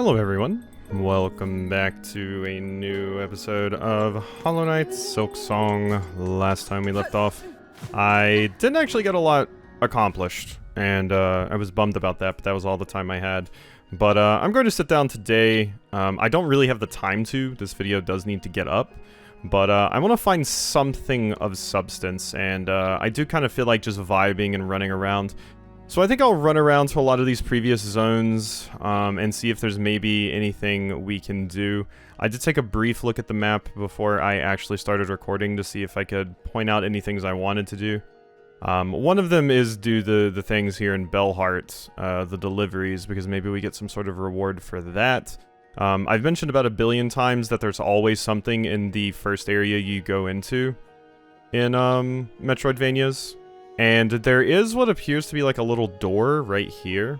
Hello everyone, welcome back to a new episode of Hollow Knight Silksong. Last time we left off, I didn't actually get a lot accomplished, and I was bummed about that, but that was all the time I had. But I'm going to sit down today. I don't really have the time to. This video does need to get up, but I want to find something of substance, and I do kind of feel like just vibing and running around. So I think I'll run around to a lot of these previous zones and see if there's maybe anything we can do. I did take a brief look at the map before I actually started recording to see if I could point out any things I wanted to do. One of them is do the things here in Bellheart, the deliveries, because maybe we get some sort of reward for that. I've mentioned about 1 billion times that there's always something in the first area you go into in Metroidvanias. And there is what appears to be like a little door right here.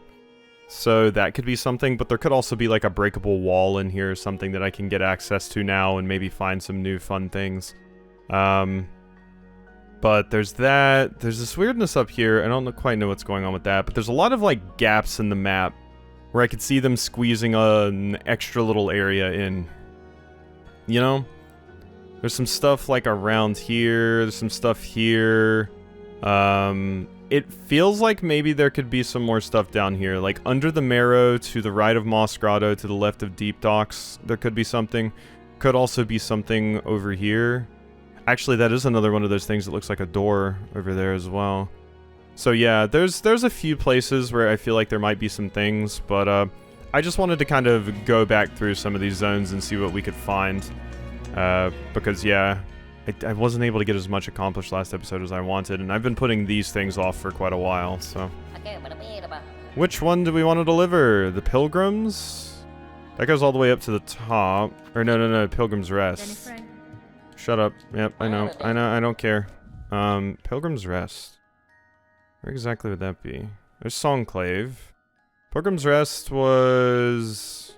So that could be something, but there could also be like a breakable wall in here or something that I can get access to now and maybe find some new fun things. But there's that. There's this weirdness up here. I don't quite know what's going on with that, but there's a lot of like gaps in the map where I could see them squeezing an extra little area in. You know? There's some stuff like around here. There's some stuff here. It feels like maybe there could be some more stuff down here, like under the Marrow, to the right of Moss Grotto, to the left of Deep Docks, there could be something. Could also be something over here. Actually, that is another one of those things that looks like a door over there as well. So yeah, there's a few places where I feel like there might be some things, but, I just wanted to kind of go back through some of these zones and see what we could find. Because yeah, I wasn't able to get as much accomplished last episode as I wanted, and I've been putting these things off for quite a while, so... Which one do we want to deliver? The Pilgrims? That goes all the way up to the top. Or no, Pilgrim's Rest. Shut up. Yep, I know, I don't care. Pilgrim's Rest. Where exactly would that be? There's Songclave. Pilgrim's Rest was...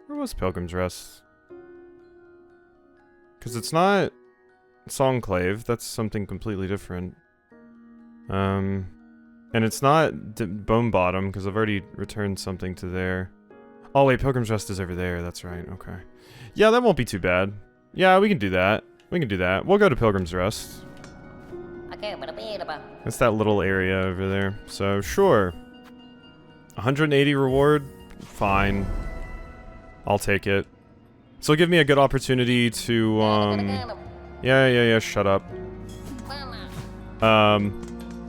Where was Pilgrim's Rest? Because it's not Songclave, that's something completely different. And it's not Bone Bottom, because I've already returned something to there. Oh wait, Pilgrim's Rest is over there, that's right, okay. Yeah, that won't be too bad. Yeah, we can do that. We can do that. We'll go to Pilgrim's Rest. It's that little area over there, so sure. 180 reward? Fine. I'll take it. This will give me a good opportunity to, yeah, shut up.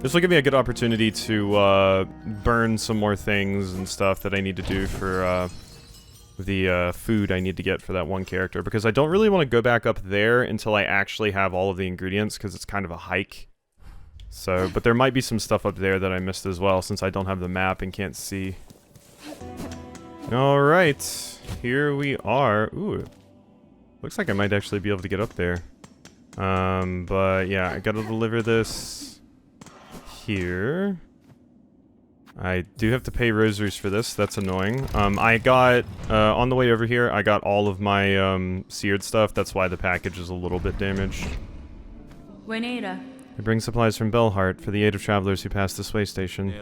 This will give me a good opportunity to, burn some more things and stuff that I need to do for, the, food I need to get for that one character, because I don't really want to go back up there until I actually have all of the ingredients, because it's kind of a hike. So, but there might be some stuff up there that I missed as well, since I don't have the map and can't see. Alright. Here we are. Ooh. Looks like I might actually be able to get up there. But yeah, I gotta deliver this here. I do have to pay rosaries for this. That's annoying. I got, on the way over here, I got all of my, seared stuff. That's why the package is a little bit damaged. I bring supplies from Bellheart for the aid of travelers who pass this way station.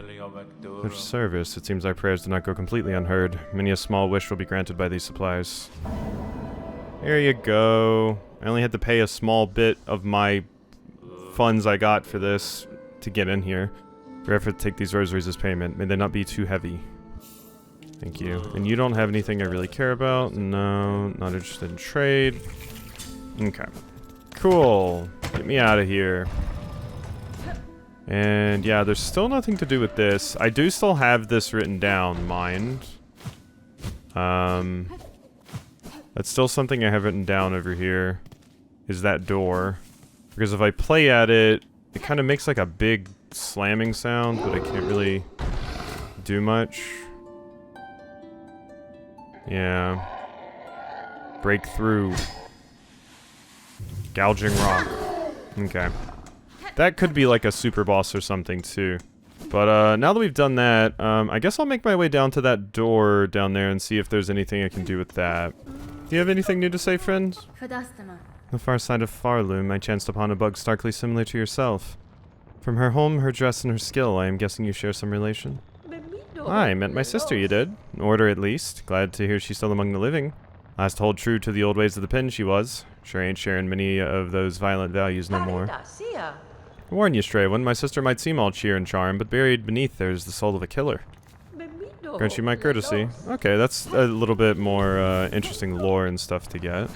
Such service, it seems our prayers do not go completely unheard. Many a small wish will be granted by these supplies. There you go. I only had to pay a small bit of my funds I got for this to get in here. For effort to take these rosaries as payment. May they not be too heavy. Thank you. And you don't have anything I really care about? No, not interested in trade. Okay. Cool. Get me out of here. And yeah, there's still nothing to do with this. I do still have this written down, mind. That's still something I have written down over here. Is that door. Because if I play at it, it kind of makes like a big slamming sound, but I can't really do much. Yeah. Breakthrough. Gouging rock. Okay. That could be like a super boss or something too. But now that we've done that, I guess I'll make my way down to that door down there and see if there's anything I can do with that. Do you have anything new to say, friend? The far side of Farloom, I chanced upon a bug starkly similar to yourself. From her home, her dress, and her skill, I am guessing you share some relation? I met my sister, you did. In order, at least. Glad to hear she's still among the living. Last to hold true to the old ways of the pen, she was. Sure ain't sharing many of those violent values no more. I warn you, Stray One, my sister might seem all cheer and charm, but buried beneath there is the soul of a killer. Grant you my courtesy. Okay, that's a little bit more interesting lore and stuff to get.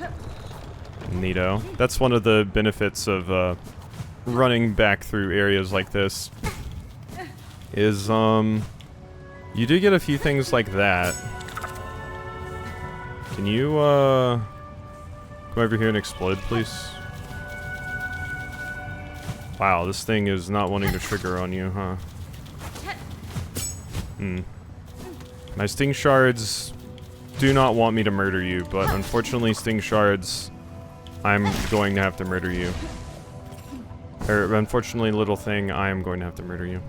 Neato. That's one of the benefits of running back through areas like this. Is, you do get a few things like that. Can you, come over here and explode, please? Wow, this thing is not wanting to trigger on you, huh? My sting shards do not want me to murder you, but unfortunately sting shards, I'm going to have to murder you. Or, unfortunately, little thing, I am going to have to murder you.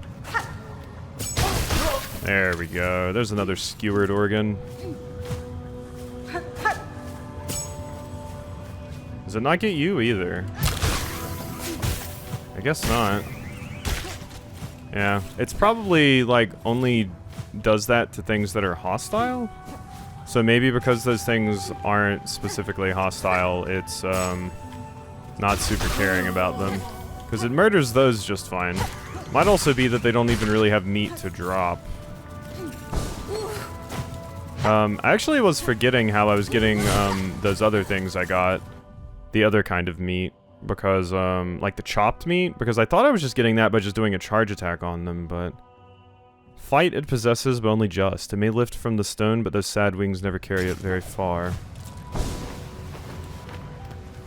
There we go. There's another skewered organ. Does it not get you either? I guess not. Yeah, it's probably, like, only does that to things that are hostile? So maybe because those things aren't specifically hostile, it's, not super caring about them. Because it murders those just fine. Might also be that they don't even really have meat to drop. I actually was forgetting how I was getting, those other things I got. The other kind of meat. Because, like the chopped meat. Because I thought I was just getting that by just doing a charge attack on them, but... Fight it possesses, but only just. It may lift from the stone, but those sad wings never carry it very far.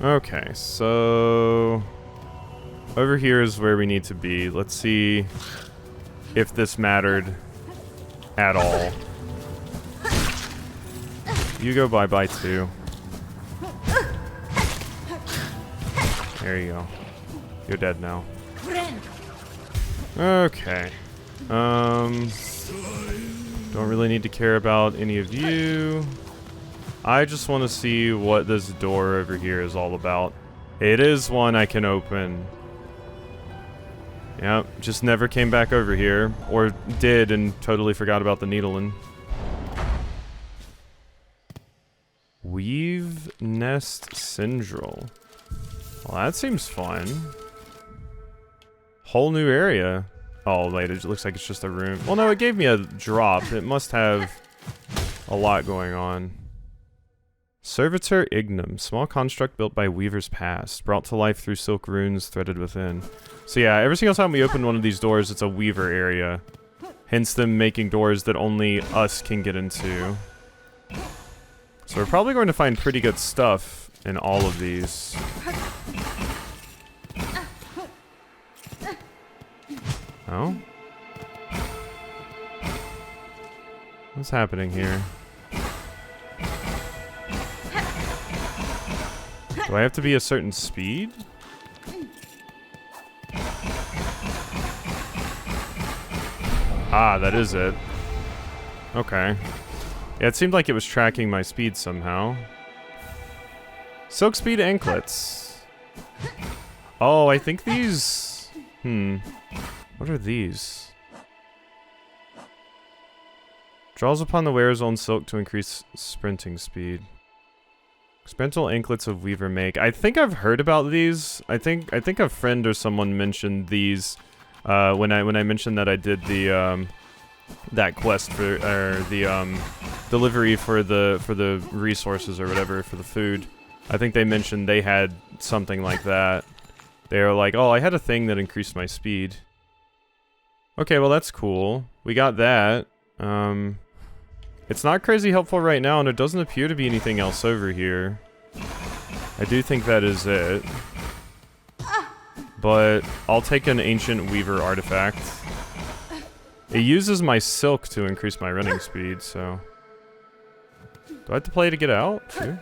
Okay, so... Over here is where we need to be. Let's see if this mattered at all. You go bye-bye too. There you go. You're dead now. Okay. Don't really need to care about any of you. I just want to see what this door over here is all about. It is one I can open. Yep, just never came back over here. Or did and totally forgot about the needling. Weave Nest Syndrel. Well, that seems fun. Whole new area. Oh, wait, it looks like it's just a room. Well, no, it gave me a drop. It must have a lot going on. Servitor Ignum. Small construct built by Weaver's Past. Brought to life through silk runes threaded within. So yeah, every single time we open one of these doors, it's a Weaver area. Hence them making doors that only us can get into. So we're probably going to find pretty good stuff in all of these. Oh? What's happening here? Do I have to be a certain speed? Ah, that is it. Okay. Yeah, it seemed like it was tracking my speed somehow. Silk speed anklets. Oh, I think these... What are these? Draws upon the wearer's own silk to increase sprinting speed. Experimental anklets of Weaver make. I think I've heard about these. I think a friend or someone mentioned these when I mentioned that I did the that quest for the delivery for the resources or whatever for the food. I think they mentioned they had something like that. They were like, "Oh, I had a thing that increased my speed." Okay, well that's cool. We got that. It's not crazy helpful right now, and it doesn't appear to be anything else over here. I do think that is it. But I'll take an Ancient Weaver artifact. It uses my silk to increase my running speed, so... Do I have to play to get out, too?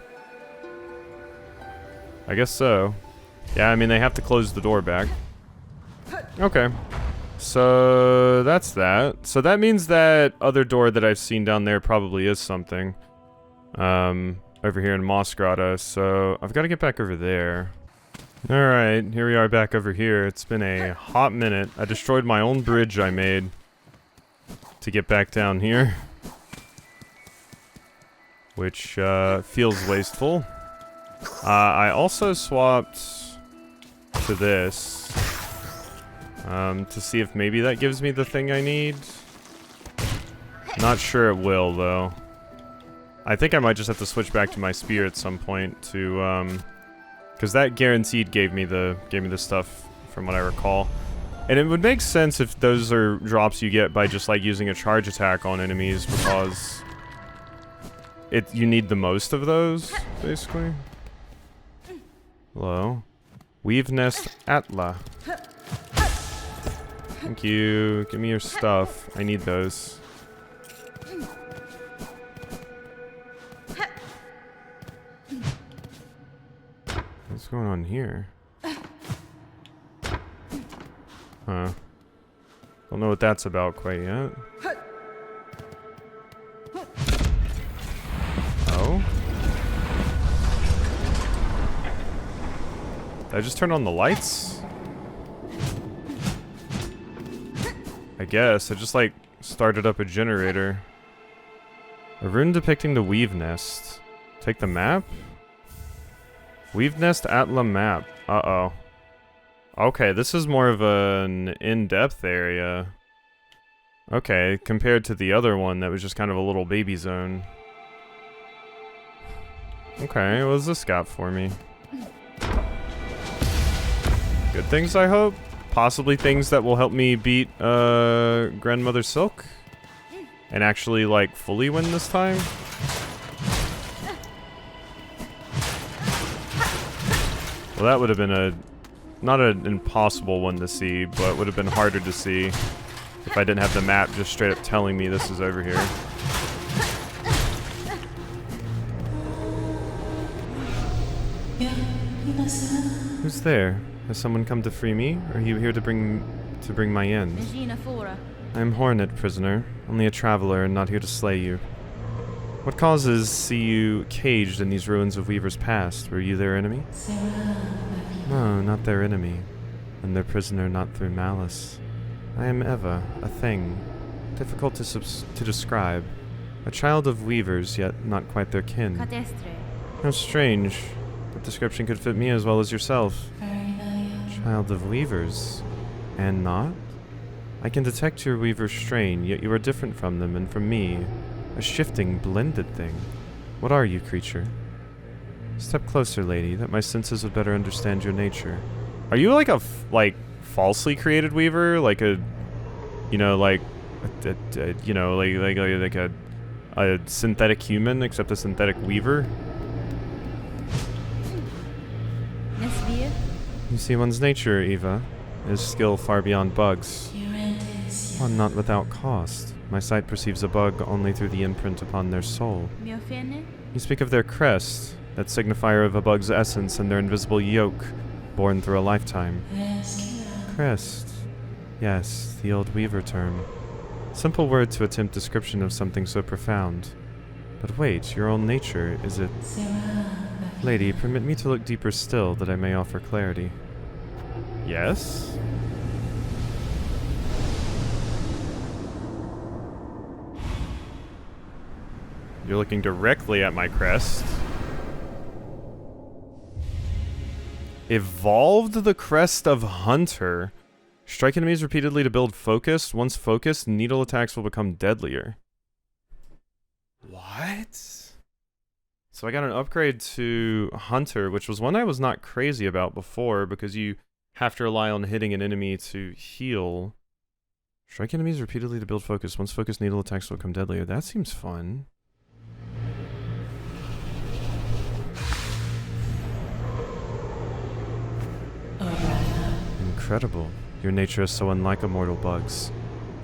I guess so. Yeah, I mean, they have to close the door back. Okay. So, that's that. So that means that other door that I've seen down there probably is something. Over here in Moss Grotto, so I've got to get back over there. Alright, here we are back over here. It's been a hot minute. I destroyed my own bridge I made to get back down here. Which feels wasteful. I also swapped to this to see if maybe that gives me the thing I need. Not sure it will, though. I think I might just have to switch back to my spear at some point to, because that guaranteed gave me the stuff from what I recall. And it would make sense if those are drops you get by just like using a charge attack on enemies, because you need the most of those, basically. Hello. Weave Nest Atla. Thank you. Give me your stuff. I need those. What's going on here? Huh. Don't know what that's about quite yet. Oh? Did I just turn on the lights? I guess. I just, like, started up a generator. A rune depicting the Weave Nest. Take the map? Weave Nest Atla map. Uh-oh. Okay, this is more of an in-depth area. Okay, compared to the other one that was just kind of a little baby zone. Okay, what does this got for me? Good things, I hope? Possibly things that will help me beat, Grandmother Silk? And actually, like, fully win this time? Well, that would have been not an impossible one to see, but would have been harder to see if I didn't have the map just straight up telling me this is over here. Who's there? Has someone come to free me, or are you here to bring my end? I am Hornet, prisoner, only a traveler and not here to slay you. What causes see you caged in these ruins of Weaver's past? Were you their enemy? No, not their enemy, and their prisoner not through malice. I am Eva, a thing, difficult to describe, a child of Weavers, yet not quite their kin. How strange. That description could fit me as well as yourself. Child of Weavers, and not? I can detect your Weaver strain, yet you are different from them and from me. A shifting, blended thing. What are you, creature? Step closer, lady, that my senses would better understand your nature. Are you like a, falsely created Weaver? Like a, you know, like a synthetic human, except a synthetic Weaver? You see, one's nature, Eva, is skill far beyond bugs. One not without cost. My sight perceives a bug only through the imprint upon their soul. You speak of their crest, that signifier of a bug's essence and their invisible yoke, born through a lifetime. Crest. Yes, the old Weaver term. Simple word to attempt description of something so profound. But wait, your own nature, is it... Lady, permit me to look deeper still, that I may offer clarity. Yes? You're looking directly at my crest. Evolved the crest of Hunter. Strike enemies repeatedly to build focus. Once focused, needle attacks will become deadlier. What? So I got an upgrade to Hunter, which was one I was not crazy about before, because you have to rely on hitting an enemy to heal. Strike enemies repeatedly to build focus. Once focused, needle attacks will become deadlier. That seems fun. Incredible. Your nature is so unlike immortal bugs.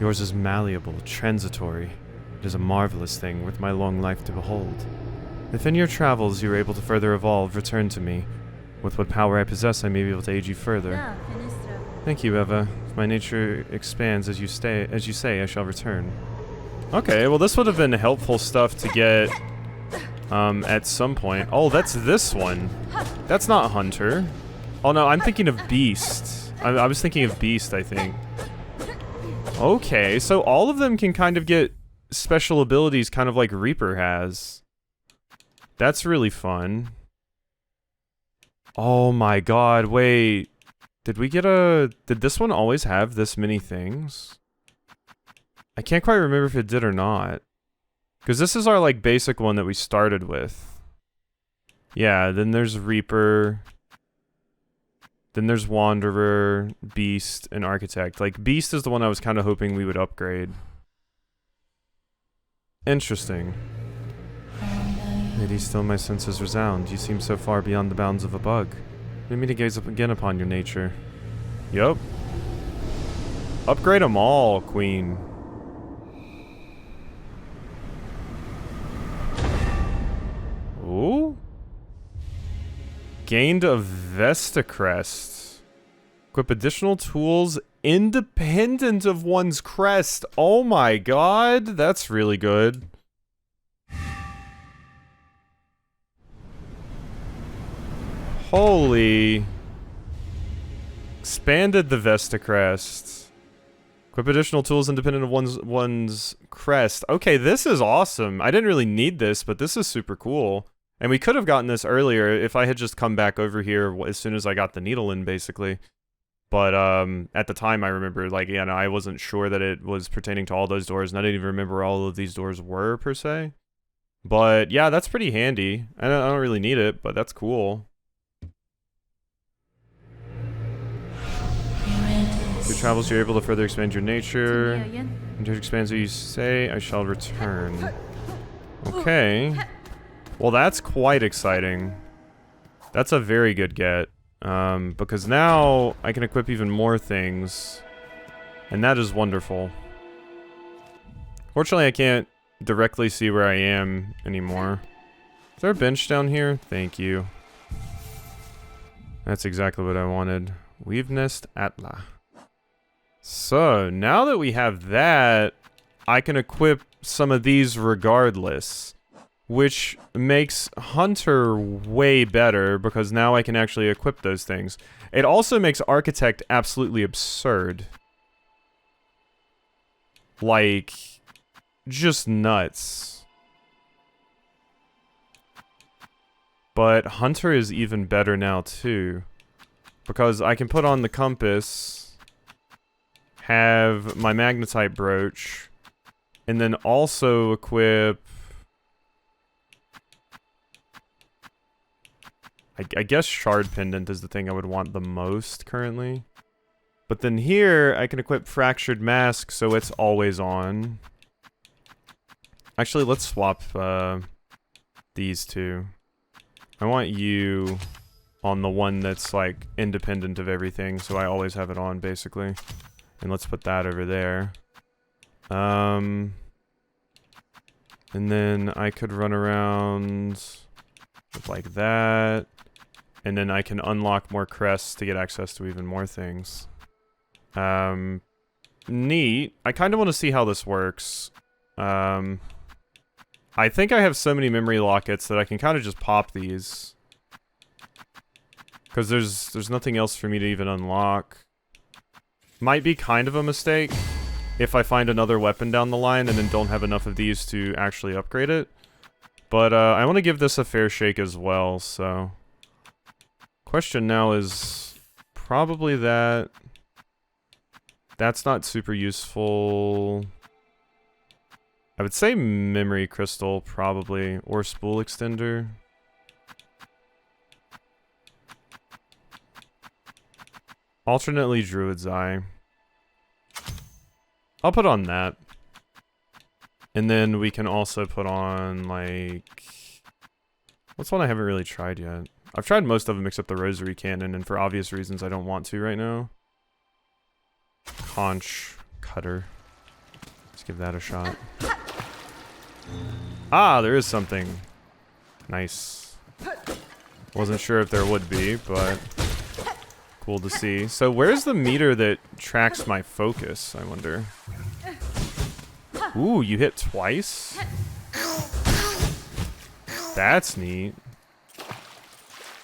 Yours is malleable, transitory. It is a marvelous thing, worth my long life to behold. If in your travels you are able to further evolve, return to me. With what power I possess, I may be able to aid you further. Thank you, Eva. If my nature expands as you say, I shall return. Okay, well this would have been helpful stuff to get at some point. Oh, that's this one. That's not Hunter. Oh no, I'm thinking of Beast. I was thinking of Beast, I think. Okay, so all of them can kind of get special abilities kind of like Reaper has. That's really fun. Oh my god, wait. Did this one always have this many things? I can't quite remember if it did or not. Because this is our, like, basic one that we started with. Yeah, then there's Reaper. Then there's Wanderer, Beast, and Architect. Like, Beast is the one I was kind of hoping we would upgrade. Interesting. Lady, still my senses resound. You seem so far beyond the bounds of a bug. Let me to gaze up again upon your nature. Yup. Upgrade them all, Queen. Ooh. Gained a Vesta Crest. Equip additional tools independent of one's crest. Oh my god, that's really good. Holy. Expanded the Vesta Crest. Equip additional tools independent of one's crest. Okay, this is awesome. I didn't really need this, but this is super cool. And we could have gotten this earlier if I had just come back over here as soon as I got the needle in, basically. But at the time, I remember, like, yeah, no, I wasn't sure that it was pertaining to all those doors, and I didn't even remember where all of these doors were, per se. But, yeah, that's pretty handy. I don't really need it, but that's cool. Through travels, you're able to further expand your nature. And to expand what you say, I shall return. Okay. Well, that's quite exciting. That's a very good get. Because now I can equip even more things. And that is wonderful. Fortunately, I can't directly see where I am anymore. Is there a bench down here? Thank you. That's exactly what I wanted. Weave Nest Atla. So, now that we have that, I can equip some of these regardless. Which makes Hunter way better, because now I can actually equip those things. It also makes Architect absolutely absurd. Like, just nuts. But Hunter is even better now, too. Because I can put on the compass, have my magnetite brooch, and then also equip... I guess Shard Pendant is the thing I would want the most currently. But then here, I can equip Fractured Mask, so it's always on. Actually, let's swap these two. I want you on the one that's, like, independent of everything, so I always have it on, basically. And let's put that over there. And then I could run around with, like, that. And then I can unlock more crests to get access to even more things. Neat. I kind of want to see how this works. I think I have so many memory lockets that I can kind of just pop these. Because there's nothing else for me to even unlock. Might be kind of a mistake if I find another weapon down the line and then don't have enough of these to actually upgrade it. But I want to give this a fair shake as well, so... Question now is probably that. That's not super useful. I would say memory crystal, probably, or spool extender. Alternately Druid's Eye. I'll put on that. And then we can also put on, like... What's one I haven't really tried yet? I've tried most of them except the Rosary Cannon, and for obvious reasons I don't want to right now. Conch Cutter. Let's give that a shot. Ah, there is something. Nice. Wasn't sure if there would be, but cool to see. So where's the meter that tracks my focus, I wonder? Ooh, you hit twice? That's neat.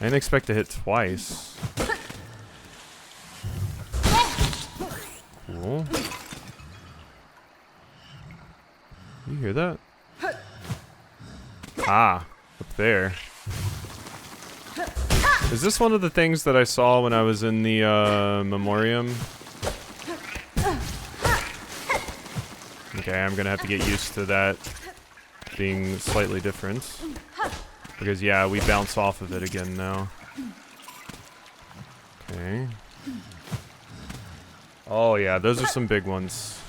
I didn't expect to hit twice. Cool. hear that? Ah, up there. Is this one of the things that I saw when I was in the memoriam? Okay, I'm gonna have to get used to that being slightly different. Because yeah, we bounce off of it again now. Okay. Oh yeah, those are some big ones.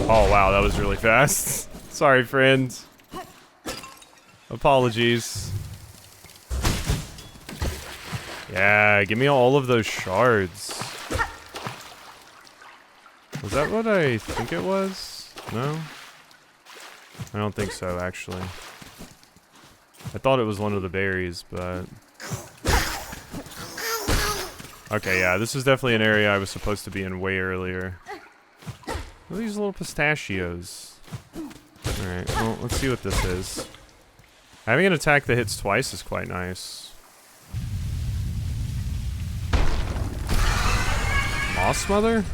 Oh wow, that was really fast. Sorry, friend. Apologies. Yeah, give me all of those shards. Was that what I think it was? No? I don't think so, actually. I thought it was one of the berries, but... Okay, yeah, this is definitely an area I was supposed to be in way earlier. What are these little pistachios? Alright, well, let's see what this is. Having an attack that hits twice is quite nice. Moss Mother?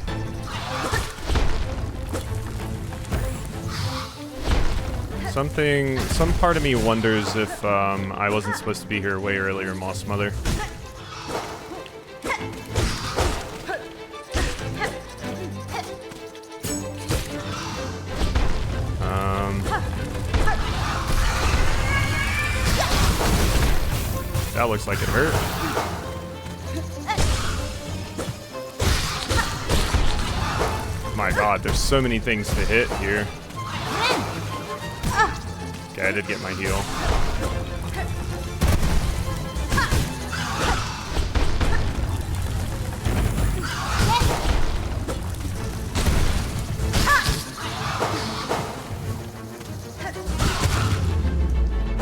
Some part of me wonders if I wasn't supposed to be here way earlier, Moss Mother. That looks like it hurt. My god, there's so many things to hit here. Okay, I did get my heal.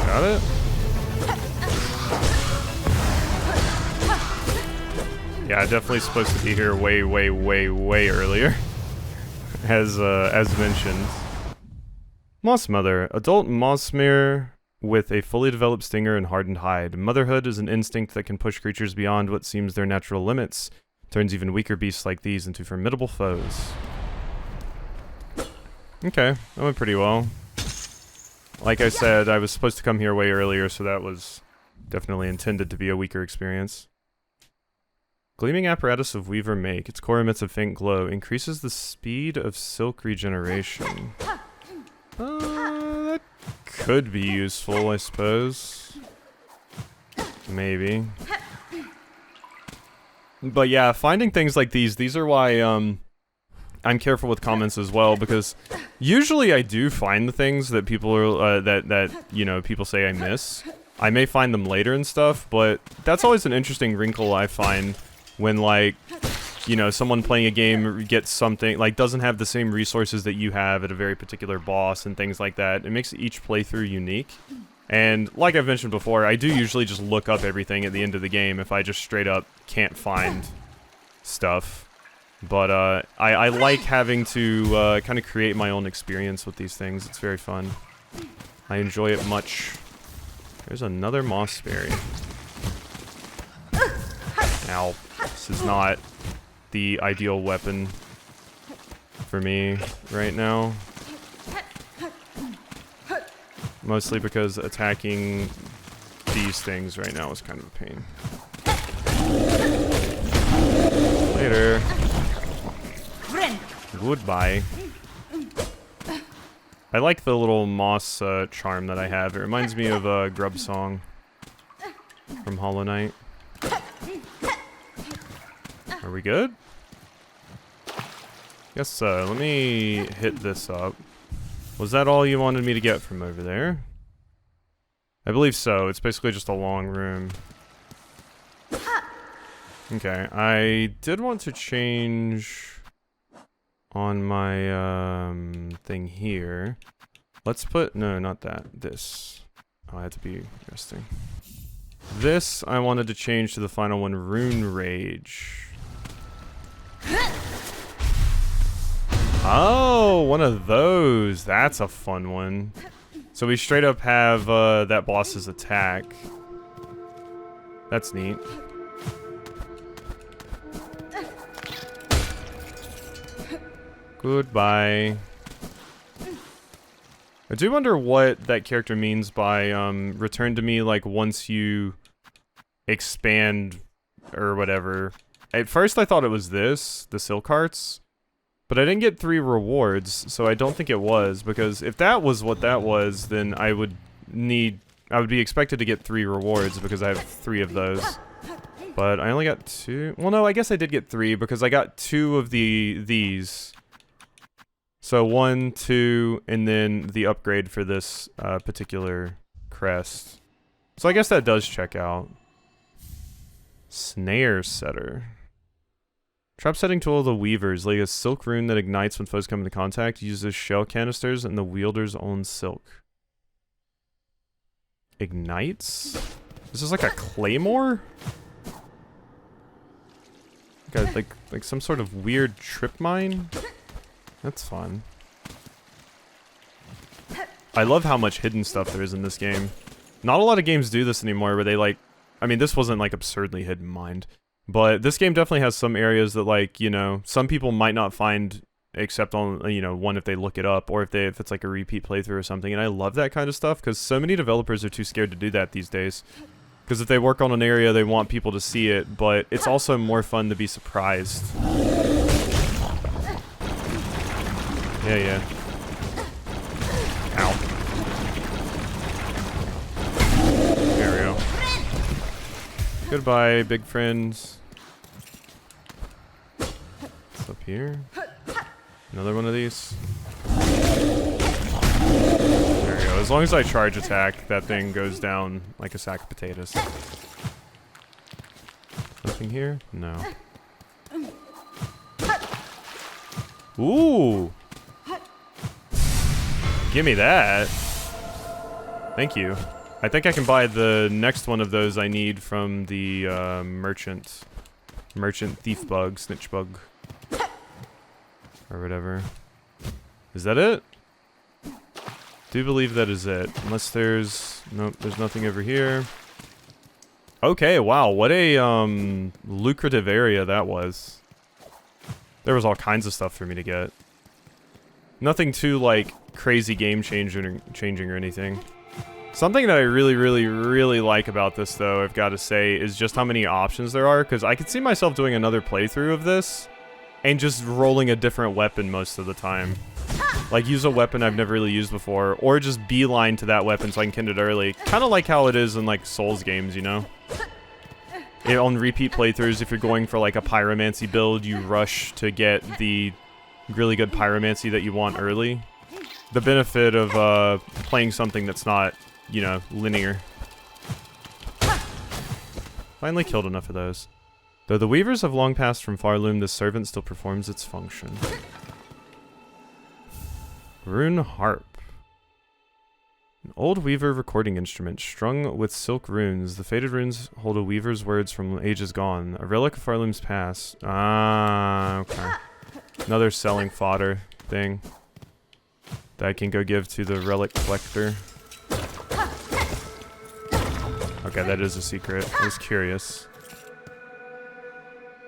Got it? Yeah, definitely supposed to be here way earlier. As mentioned. Moss Mother, adult mossmere with a fully developed stinger and hardened hide. Motherhood is an instinct that can push creatures beyond what seems their natural limits. Turns even weaker beasts like these into formidable foes. Okay, that went pretty well. Like I said, I was supposed to come here way earlier, so that was definitely intended to be a weaker experience. Gleaming apparatus of Weaver make. Its core emits a faint glow. Increases the speed of silk regeneration. That could be useful, I suppose. Maybe. But yeah, finding things like these are why I'm careful with comments as well, because usually I do find the things that people are that you know, people say I miss. I may find them later and stuff, but that's always an interesting wrinkle I find when, like, you know, someone playing a game gets something, like, doesn't have the same resources that you have at a very particular boss and things like that. It makes each playthrough unique. And like I've mentioned before, I do usually just look up everything at the end of the game if I just straight up can't find stuff. But I like having to kind of create my own experience with these things. It's very fun. I enjoy it much. There's another moss berry. Now, this is not the ideal weapon for me right now. Mostly because attacking these things right now is kind of a pain. Later. Goodbye. I like the little moss charm that I have. It reminds me of Grub Song from Hollow Knight. Are we good? Guess so. Let me hit this up. Was that all you wanted me to get from over there? I believe so. It's basically just a long room. Okay, I did want to change on my thing here. Let's put, no, not that, this. Oh, I had to be resting. This I wanted to change to the final one, Rune Rage. Oh, one of those. That's a fun one. So we straight up have that boss's attack. That's neat. Goodbye. I do wonder what that character means by, return to me, like, once you expand or whatever. At first I thought it was this, the Silk Hearts, but I didn't get 3 rewards, so I don't think it was, because if that was what that was, then I would be expected to get 3 rewards because I have 3 of those. But I only got 2. Well, no, I guess I did get 3 because I got 2 of these. So 1, 2, and then the upgrade for this particular crest. So I guess that does check out. Snare setter. Trap setting tool of the weavers. Lay a silk rune that ignites when foes come into contact. Uses shell canisters and the wielder's own silk. Ignites? This is like a claymore? Like some sort of weird trip mine? That's fun. I love how much hidden stuff there is in this game. Not a lot of games do this anymore where they like... I mean, this wasn't like absurdly hidden mined. But this game definitely has some areas that like, you know, some people might not find except on, you know, one if they look it up or if it's like a repeat playthrough or something. And I love that kind of stuff because so many developers are too scared to do that these days. Because if they work on an area, they want people to see it, but it's also more fun to be surprised. Yeah. Ow. There we go. Goodbye, big friends. What's up here? Another one of these. There we go. As long as I charge attack, that thing goes down like a sack of potatoes. Nothing here? No. Ooh! Gimme that. Thank you. I think I can buy the next one of those I need from the merchant. Merchant thief bug, snitch bug. Or whatever. Is that it? Do believe that is it. Unless there's... Nope, there's nothing over here. Okay, wow, what a lucrative area that was. There was all kinds of stuff for me to get. Nothing too, like, crazy game-changing or anything. Something that I really like about this, though, I've got to say, is just how many options there are, because I could see myself doing another playthrough of this, and just rolling a different weapon most of the time. Like, use a weapon I've never really used before, or just beeline to that weapon so I can get it early. Kind of like how it is in, like, Souls games, you know? On repeat playthroughs, if you're going for, like, a pyromancy build, you rush to get the really good pyromancy that you want early. The benefit of, playing something that's not, you know, linear. Finally killed enough of those. Though the weavers have long passed from Farloom, the servant still performs its function. Rune harp. An old weaver recording instrument strung with silk runes. The faded runes hold a weaver's words from ages gone. A relic of Farloom's past. Ah, okay. Another selling fodder thing that I can go give to the relic collector. Okay, that is a secret. I was curious.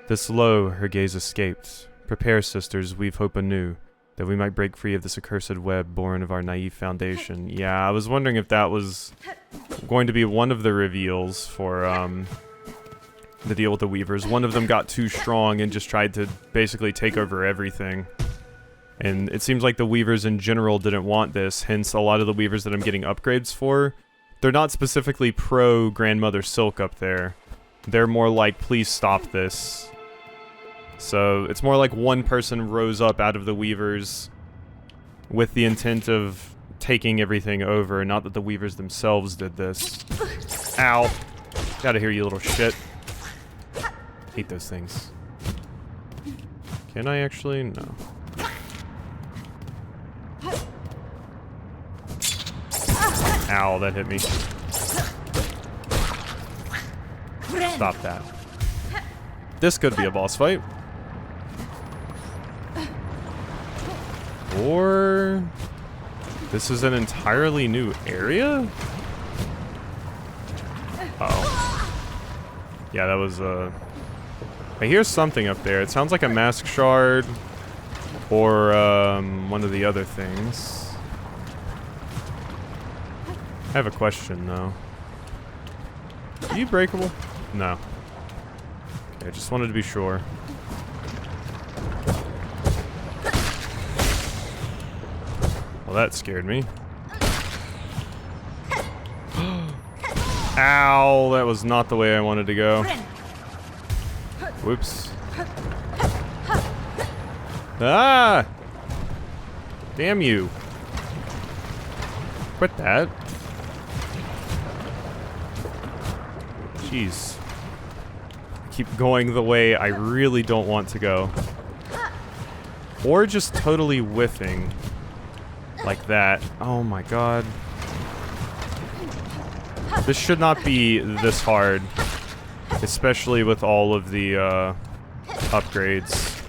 This low, her gaze escaped. Prepare, sisters, weave hope anew, that we might break free of this accursed web born of our naive foundation. Yeah, I was wondering if that was going to be one of the reveals for the deal with the weavers. One of them got too strong and just tried to basically take over everything. And it seems like the weavers in general didn't want this, hence a lot of the weavers that I'm getting upgrades for, they're not specifically pro Grandmother Silk up there. They're more like, please stop this. So it's more like one person rose up out of the weavers with the intent of taking everything over, not that the weavers themselves did this. Ow. Gotta hear you, little shit. Hate those things. Can I actually? No. Ow, that hit me. Stop that. This could be a boss fight. Or... this is an entirely new area? Uh-oh. Yeah, that was, I hear something up there. It sounds like a mask shard. Or, one of the other things. I have a question, though. Are you breakable? No. Okay, I just wanted to be sure. Well, that scared me. Ow, that was not the way I wanted to go. Whoops. Ah! Damn you. Quit that. Jeez. I keep going the way I really don't want to go. Or just totally whiffing. Like that. Oh my god. This should not be this hard. Especially with all of the, upgrades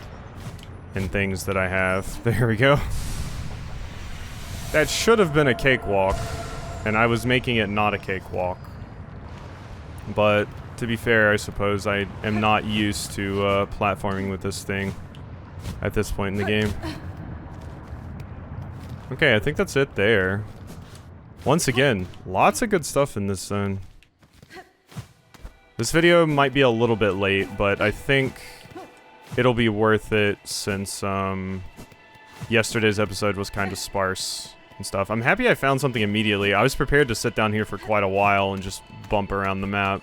and things that I have. There we go. That should have been a cakewalk. And I was making it not a cakewalk. But, to be fair, I suppose I am not used to, platforming with this thing at this point in the game. Okay, I think that's it there. Once again, lots of good stuff in this zone. This video might be a little bit late, but I think it'll be worth it since, yesterday's episode was kind of sparse and stuff. I'm happy I found something immediately. I was prepared to sit down here for quite a while and just bump around the map.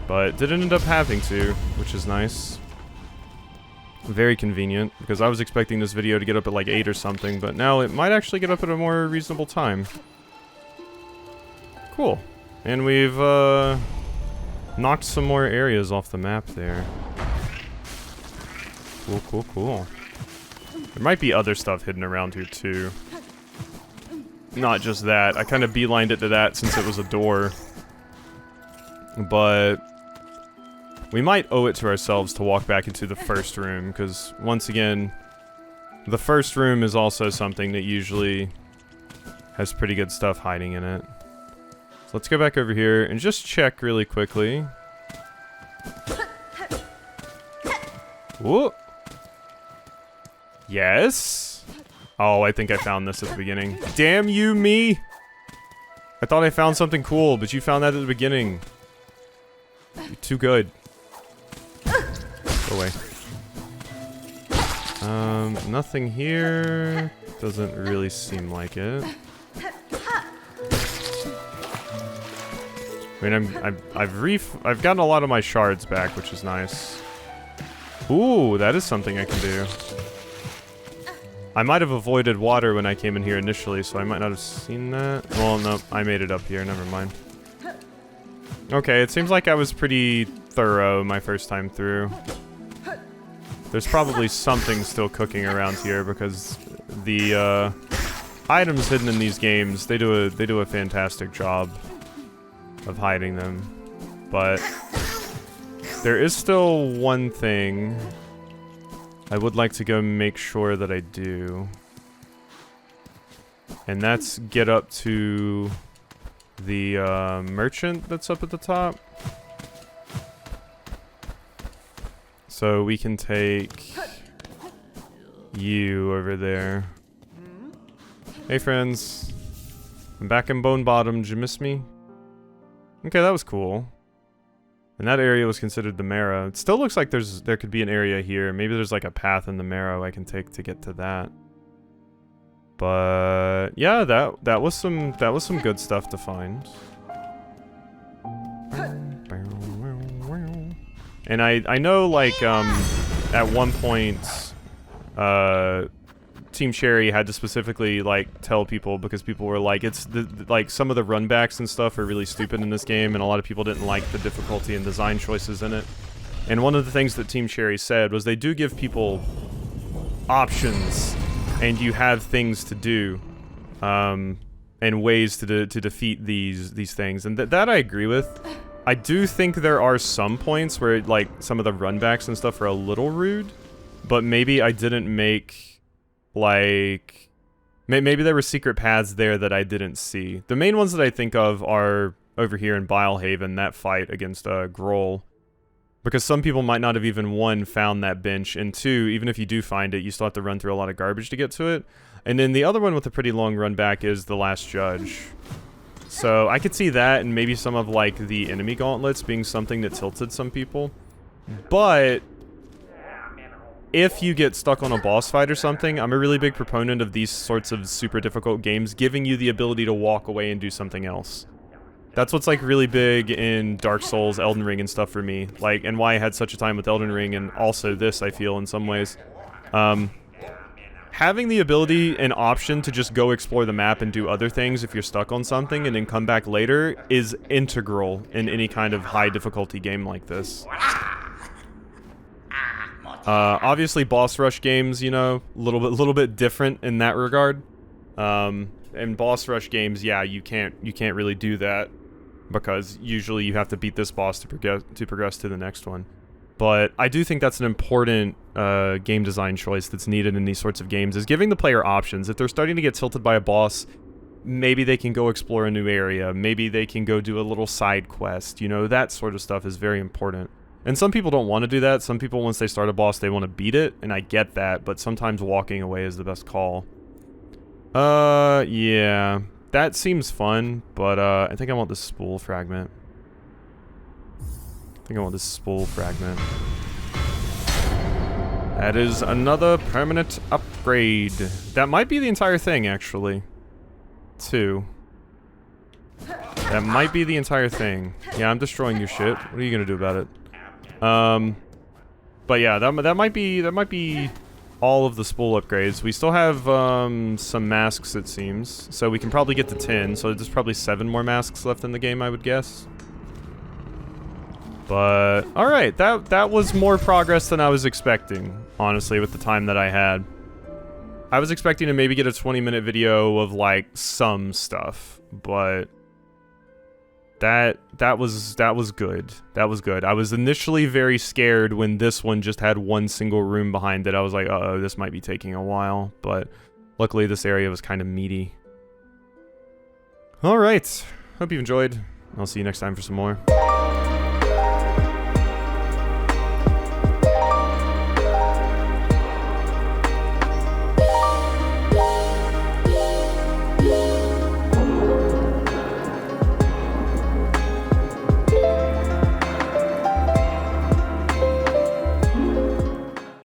But didn't end up having to, which is nice. Very convenient, because I was expecting this video to get up at like 8 or something, but now it might actually get up at a more reasonable time. Cool. And we've, knocked some more areas off the map there. Cool, cool, cool. There might be other stuff hidden around here, too. Not just that. I kind of beelined it to that since it was a door. But we might owe it to ourselves to walk back into the first room, because, once again, the first room is also something that usually has pretty good stuff hiding in it. So let's go back over here and just check really quickly. Whoa! Yes? Oh, I think I found this at the beginning. Damn you, me! I thought I found something cool, but you found that at the beginning. You're too good. Go away. Nothing here. Doesn't really seem like it. I mean, I've gotten a lot of my shards back, which is nice. Ooh, that is something I can do. I might have avoided water when I came in here initially, so I might not have seen that. Well, no, I made it up here. Never mind. Okay, it seems like I was pretty thorough my first time through. There's probably something still cooking around here because the items hidden in these games, they do a fantastic job of hiding them. But there is still one thing I would like to go make sure that I do. And that's get up to the merchant that's up at the top. So we can take you over there. Hey friends. I'm back in Bone Bottom. Did you miss me? Okay, that was cool. And that area was considered the marrow. It still looks like there could be an area here. Maybe there's like a path in the marrow I can take to get to that. But yeah, that was some good stuff to find. And I know like at one point Team Cherry had to specifically like tell people because people were like like some of the runbacks and stuff are really stupid in this game and a lot of people didn't like the difficulty and design choices in it. And one of the things that Team Cherry said was they do give people options and you have things to do and ways to defeat these things, and that I agree with. I do think there are some points where like some of the runbacks and stuff are a little rude, but maybe I didn't make like maybe there were secret paths there that I didn't see. The main ones that I think of are over here in Bilehaven, that fight against Grohl. Because some people might not have even, one, found that bench, and two, even if you do find it, you still have to run through a lot of garbage to get to it. And then the other one with a pretty long run back is the Last Judge. So I could see that and maybe some of, like, the enemy gauntlets being something that tilted some people. But if you get stuck on a boss fight or something, I'm a really big proponent of these sorts of super difficult games giving you the ability to walk away and do something else. That's what's, like, really big in Dark Souls, Elden Ring, and stuff for me. Like, and why I had such a time with Elden Ring, and also this, I feel, in some ways. Having the ability and option to just go explore the map and do other things if you're stuck on something and then come back later is integral in any kind of high difficulty game like this. Obviously, boss rush games, you know, a little bit different in that regard. In boss rush games, yeah, you can't really do that because usually you have to beat this boss to progress to the next one. But I do think that's an important game design choice that's needed in these sorts of games, is giving the player options. If they're starting to get tilted by a boss, maybe they can go explore a new area. Maybe they can go do a little side quest. You know, that sort of stuff is very important. And some people don't want to do that. Some people, once they start a boss, they want to beat it, and I get that, but sometimes walking away is the best call. Yeah. That seems fun, but I think I want this spool fragment. That is another permanent upgrade. That might be the entire thing, actually. Too. That might be the entire thing. Yeah, I'm destroying your shit. What are you gonna do about it? But yeah, that might be all of the spool upgrades. We still have some masks, it seems, so we can probably get to 10. So there's probably 7 more masks left in the game, I would guess. But all right, that was more progress than I was expecting, honestly, with the time that I had. I was expecting to maybe get a 20-minute video of like some stuff, but that was good. That was good. I was initially very scared when this one just had one single room behind it. I was like, uh-oh, this might be taking a while, but luckily this area was kind of meaty. All right, hope you enjoyed. I'll see you next time for some more.